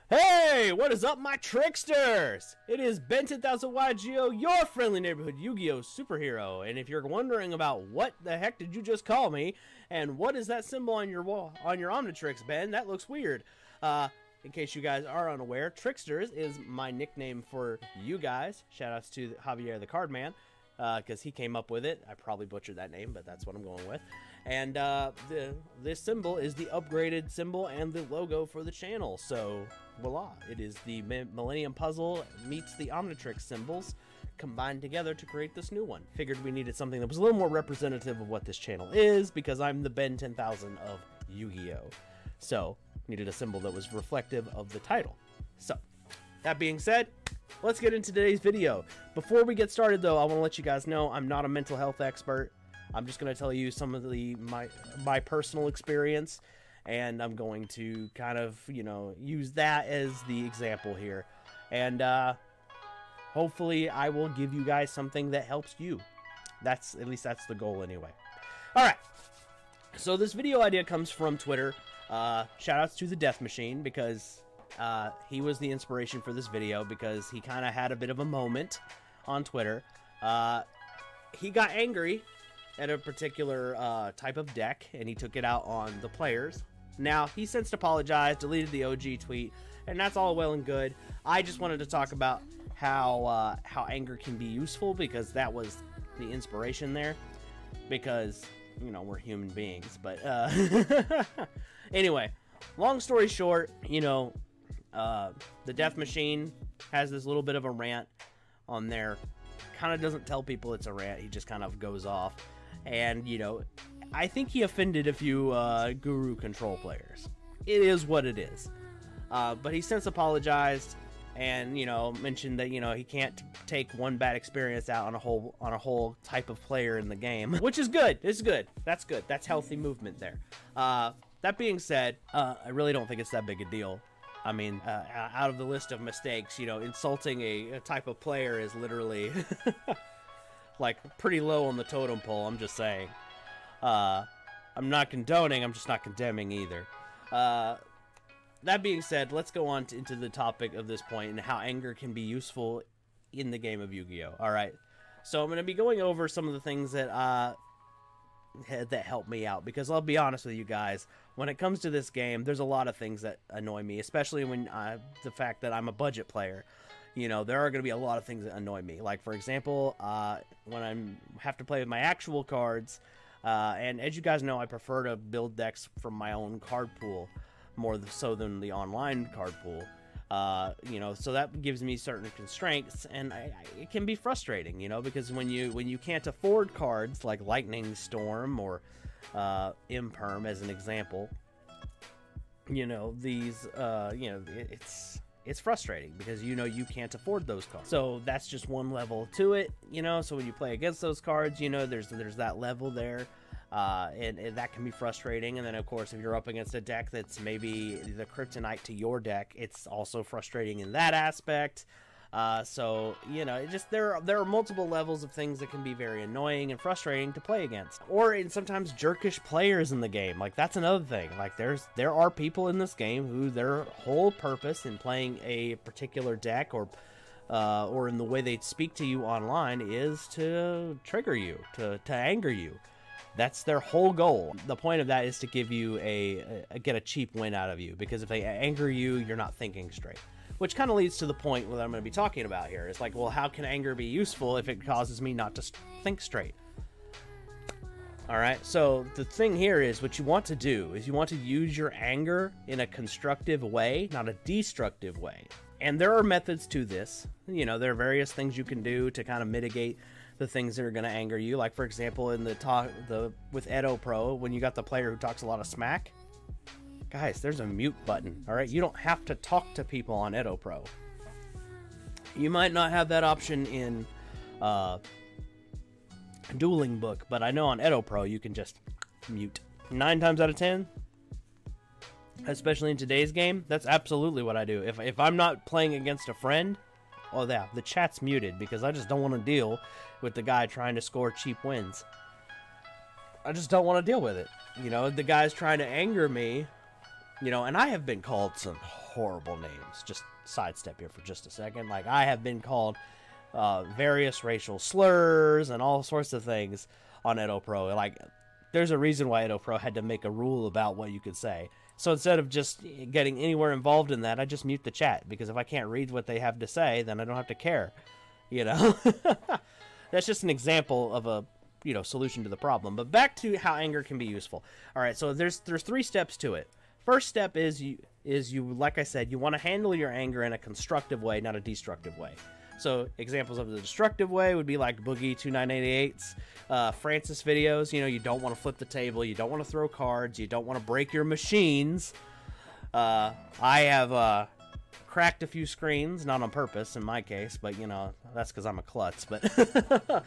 Hey, what is up, my tricksters? It is Ben 10,000 yugioh, your friendly neighborhood Yu-Gi-Oh superhero. And if you're wondering about what the heck did you just call me, and what is that symbol on your wall, on your Omnitrix, Ben? That looks weird. In case you guys are unaware, Tricksters is my nickname for you guys. Shoutouts to Javier the Card Man, because he came up with it. I probably butchered that name, but that's what I'm going with. And this symbol is the upgraded symbol and the logo for the channel. So voila, it is the Millennium Puzzle meets the Omnitrix symbols combined together to create this new one. Figured we needed something that was a little more representative of what this channel is, because I'm the Ben 10,000 of Yu-Gi-Oh! So needed a symbol that was reflective of the title. So that being said, let's get into today's video. Before we get started though, I want to let you guys know I'm not a mental health expert. I'm just going to tell you some of my personal experience, and I'm going to kind of, use that as the example here. And hopefully I will give you guys something that helps you. At least that's the goal anyway. All right. So this video idea comes from Twitter. Shoutouts to the Death Machine, because he was the inspiration for this video, because he kind of had a bit of a moment on Twitter. He got angry at a particular type of deck, and he took it out on the players. Now, he since apologized, deleted the OG tweet, and that's all well and good. I just wanted to talk about how anger can be useful, because that was the inspiration there. Because, we're human beings, but anyway, long story short, the Death Machine has this little bit of a rant on there. Kind of doesn't tell people it's a rant, he just kind of goes off. And, I think he offended a few Guru Control players. It is what it is. But he since apologized and, mentioned that, he can't take one bad experience out on a whole type of player in the game. Which is good. It's good. That's good. That's healthy movement there. That being said, I really don't think it's that big a deal. I mean, out of the list of mistakes, insulting a type of player is literally like pretty low on the totem pole. I'm just saying. I'm not condoning, I'm just not condemning either. That being said, let's go on into the topic of this point and how anger can be useful in the game of Yu-Gi-Oh! Alright, so I'm going to be going over some of the things that help me out, because I'll be honest with you guys, when it comes to this game, there's a lot of things that annoy me, especially when the fact that I'm a budget player. There are going to be a lot of things that annoy me. Like, for example, when I have to play with my actual cards, and as you guys know, I prefer to build decks from my own card pool more so than the online card pool. So that gives me certain constraints, and it can be frustrating, because when you can't afford cards like Lightning Storm or Imperm as an example, it's frustrating because you can't afford those cards. So that's just one level to it, so when you play against those cards, there's that level there. And that can be frustrating. And then, of course, if you're up against a deck that's maybe the kryptonite to your deck, it's also frustrating in that aspect. So, there are multiple levels of things that can be very annoying and frustrating to play against. Or in sometimes jerkish players in the game. Like, that's another thing. Like, there are people in this game who their whole purpose in playing a particular deck or in the way they speak to you online is to trigger you, to anger you. That's their whole goal. The point of that is to give you get a cheap win out of you, because if they anger you, you're not thinking straight. Which kind of leads to the point that I'm going to be talking about here. It's like, well, how can anger be useful if it causes me not to think straight? Alright, so the thing here is, what you want to do is you want to use your anger in a constructive way, not a destructive way. And there are methods to this. There are various things you can do to kind of mitigate the things that are going to anger you. Like, for example, in with Edo Pro, when you got the player who talks a lot of smack, guys, there's a mute button. All right, you don't have to talk to people on Edo Pro. You might not have that option in Dueling Book, but I know on Edo Pro you can just mute. 9 times out of 10, especially in today's game, that's absolutely what I do. If I'm not playing against a friend, oh yeah, the chat's muted, because I just don't want to deal with the guy trying to score cheap wins. I just don't want to deal with it. The guy's trying to anger me You know, and I have been called some horrible names. Just sidestep here for just a second. Like, I have been called various racial slurs and all sorts of things on Edo Pro. Like, there's a reason why Edo Pro had to make a rule about what you could say. So instead of just getting anywhere involved in that, I just mute the chat, because if I can't read what they have to say, then I don't have to care. You know, that's just an example of a, you know, solution to the problem. But back to how anger can be useful. All right, so there's 3 steps to it. First step is you like I said, you want to handle your anger in a constructive way, not a destructive way. So examples of the destructive way would be like Boogie 2988's Francis videos. You know, you don't want to flip the table, you don't want to throw cards, you don't want to break your machines. I have cracked a few screens, not on purpose in my case, but you know, that's because I'm a klutz. But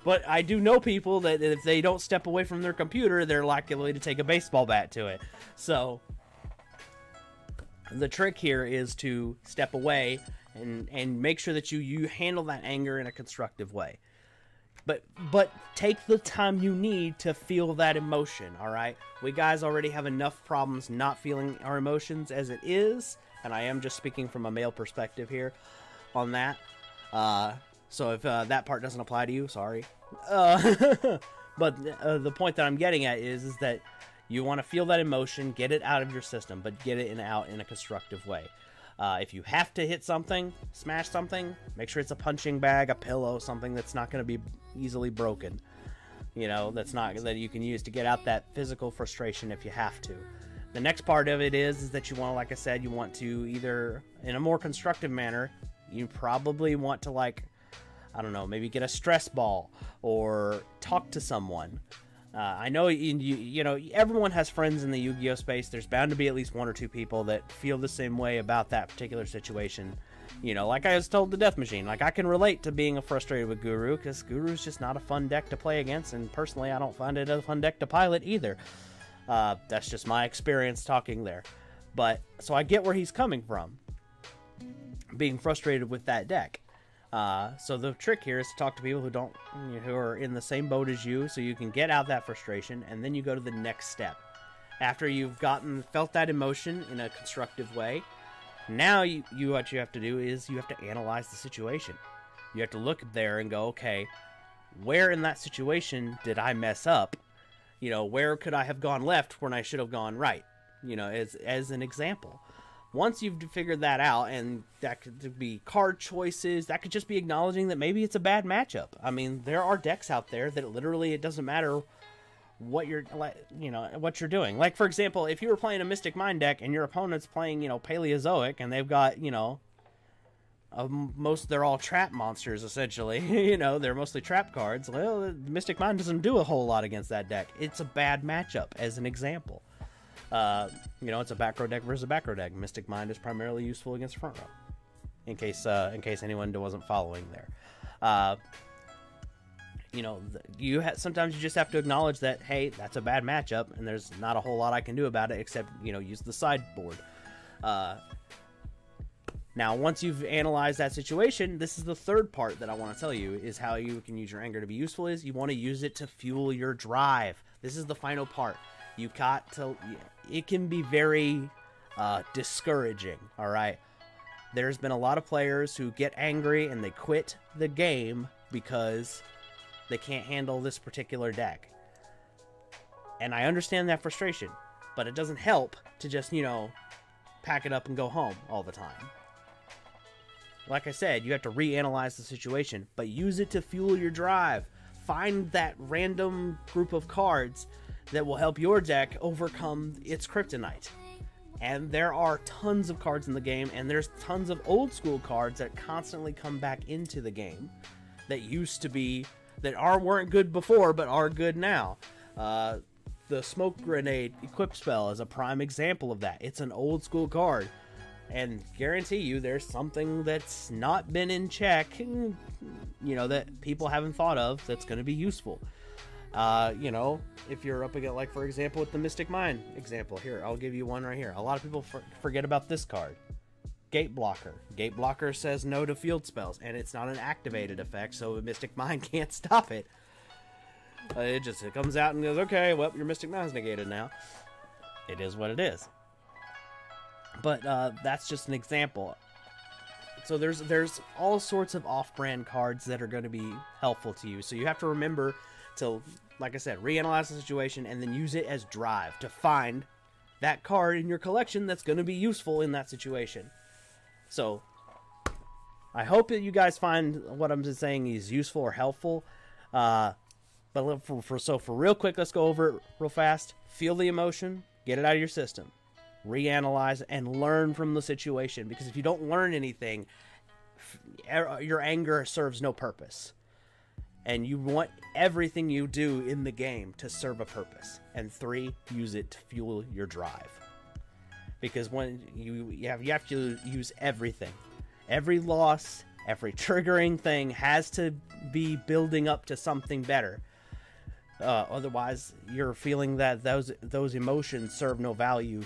but I do know people that if they don't step away from their computer, they're likely to take a baseball bat to it. So the trick here is to step away and make sure that you handle that anger in a constructive way. But take the time you need to feel that emotion, all right? We guys already have enough problems not feeling our emotions as it is, and I am just speaking from a male perspective here on that. So if that part doesn't apply to you, sorry. But the point that I'm getting at is that you want to feel that emotion, get it out of your system, but get it out in a constructive way. If you have to hit something, smash something, make sure it's a punching bag, a pillow, something that's not going to be easily broken. You know, that you can use to get out that physical frustration if you have to. The next part of it is that you want to, like I said, you want to either, in a more constructive manner, you probably want to, like, I don't know, maybe get a stress ball or talk to someone. I know you know, everyone has friends in the Yu-Gi-Oh space. There's bound to be at least 1 or 2 people that feel the same way about that particular situation. You know, like I was told the Death Machine, like I can relate to being frustrated with Guru, because Guru's just not a fun deck to play against, and personally I don't find it a fun deck to pilot either. That's just my experience talking there. But so I get where he's coming from, being frustrated with that deck. So the trick here is to talk to people who are in the same boat as you, so you can get out that frustration, and then you go to the next step. After you've felt that emotion in a constructive way, now what you have to do is you have to analyze the situation. You have to look there and go, okay, where in that situation did I mess up? You know, where could I have gone left when I should have gone right? You know, as an example. Once you've figured that out, and that could be card choices, that could just be acknowledging that maybe it's a bad matchup. I mean, there are decks out there that literally it doesn't matter what you're doing. Like, for example, if you were playing a Mystic Mind deck and your opponent's playing, you know, Paleozoic, and they've got, you know, they're all trap monsters essentially. You know, they're mostly trap cards. Well, Mystic Mind doesn't do a whole lot against that deck. It's a bad matchup, as an example. You know, it's a back row deck versus a back row deck. Mystic Mind is primarily useful against front row, in case anyone wasn't following there. You know, sometimes you just have to acknowledge that, hey, that's a bad matchup, and there's not a whole lot I can do about it except, you know, use the sideboard. Now, once you've analyzed that situation, this is the third part that I want to tell you, is how you can use your anger to be useful. Is you want to use it to fuel your drive. This is the final part. You got to. It can be very discouraging. All right. There's been a lot of players who get angry and they quit the game because they can't handle this particular deck. And I understand that frustration, but it doesn't help to just, you know, pack it up and go home all the time. Like I said, you have to reanalyze the situation, but use it to fuel your drive. Find that random group of cards that will help your deck overcome its kryptonite. And there are tons of cards in the game, and there's tons of old school cards that constantly come back into the game that used to be, weren't good before, but are good now. The Smoke Grenade Equip Spell is a prime example of that. It's an old school card, and guarantee you there's something that's not been in check, you know, that people haven't thought of that's going to be useful. You know, if you're up against, like, for example, with the Mystic Mind example, here, I'll give you one right here. A lot of people forget about this card. Gate Blocker. Gate Blocker says no to field spells, and it's not an activated effect, so Mystic Mind can't stop it. It comes out and goes, okay, well, your Mystic Mind's negated now. It is what it is. But that's just an example. So there's all sorts of off-brand cards that are going to be helpful to you. So you have to remember to, like I said, reanalyze the situation and then use it as drive to find that card in your collection that's going to be useful in that situation. So I hope that you guys find what I'm just saying is useful or helpful. But for real quick, let's go over it real fast. Feel the emotion, get it out of your system, reanalyze, and learn from the situation. Because if you don't learn anything, your anger serves no purpose. And you want everything you do in the game to serve a purpose. And 3, use it to fuel your drive. Because when you have to use everything. Every loss, every triggering thing has to be building up to something better. Otherwise, you're feeling that those emotions serve no value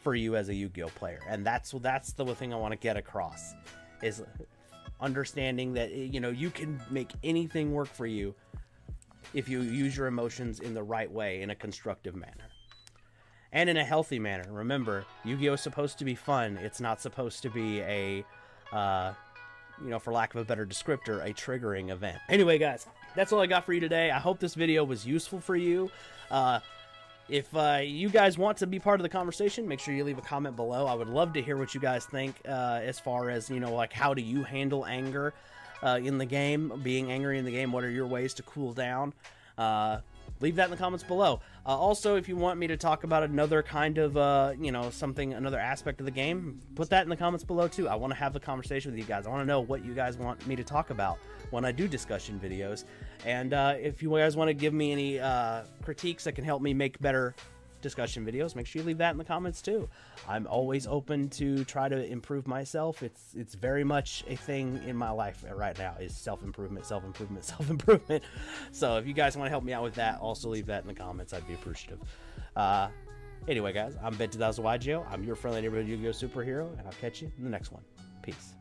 for you as a Yu-Gi-Oh player. And that's the thing I want to get across, is understanding that, you know, you can make anything work for you if you use your emotions in the right way, in a constructive manner and in a healthy manner. Remember, Yu-Gi-Oh is supposed to be fun. It's not supposed to be a you know, for lack of a better descriptor, a triggering event. Anyway, guys, that's all I got for you today. I hope this video was useful for you. If you guys want to be part of the conversation, make sure you leave a comment below. I would love to hear what you guys think as far as, you know, like, how do you handle anger in the game, being angry in the game? What are your ways to cool down? Leave that in the comments below. Also, if you want me to talk about another kind of, you know, another aspect of the game, put that in the comments below too. I want to have a conversation with you guys. I want to know what you guys want me to talk about when I do discussion videos. And if you guys want to give me any critiques that can help me make better discussion videos, make sure you leave that in the comments too. I'm always open to try to improve myself. It's very much a thing in my life right now, is self-improvement. So if you guys want to help me out with that, also leave that in the comments. I'd be appreciative. Anyway, guys, I'm Ben 2000 yugioh. I'm your friendly neighborhood Yu-Gi-Oh superhero, and I'll catch you in the next one. Peace.